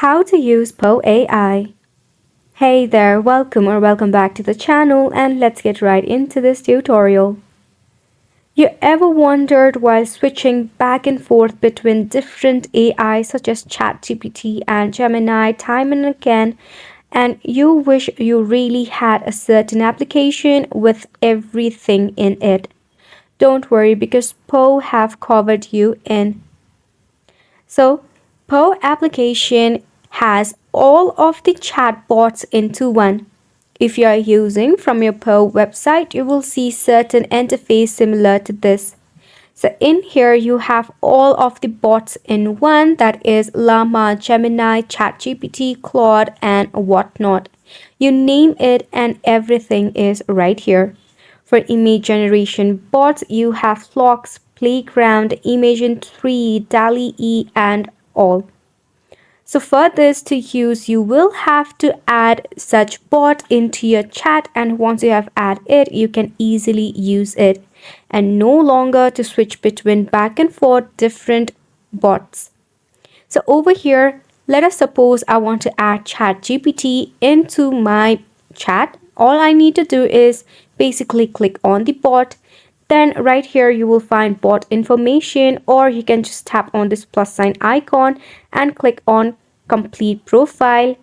How to use Poe AI. Hey there, welcome back to the channel, and let's get right into this tutorial. You ever wondered while switching back and forth between different AI such as ChatGPT and Gemini time and again, and you wish you really had a certain application with everything in it? Don't worry, because Poe have covered you in. So, Poe application has all of the chatbots into one. If you are using from your Poe website, you will see certain interface similar to this. So in here you have all of the bots in one, that is Llama, Gemini, ChatGPT, Claude, and whatnot. You name it and everything is right here. For image generation bots, you have Flocks, Playground, Imagen 3, DALL-E, and all. So for this to use, you will have to add such bot into your chat, and once you have added it, you can easily use it and no longer to switch between back and forth different bots. So over here, let us suppose I want to add ChatGPT into my chat. All I need to do is basically click on the bot. Then right here you will find bot information, or you can just tap on this plus sign icon and click on complete profile.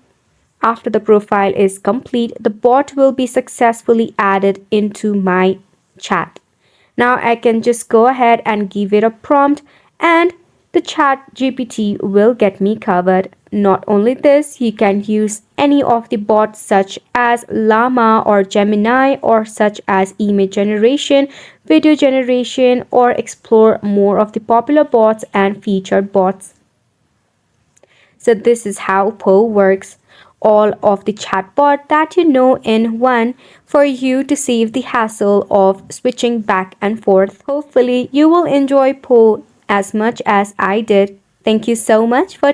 After the profile is complete, the bot will be successfully added into my chat. Now I can just go ahead and give it a prompt, and the chat GPT will get me covered. Not only this, you can use any of the bots such as Llama or Gemini, or such as image generation, video generation, or explore more of the popular bots and featured bots. So this is how Poe works. All of the chatbot that you know in one, for you to save the hassle of switching back and forth. Hopefully you will enjoy Poe as much as I did. Thank you so much for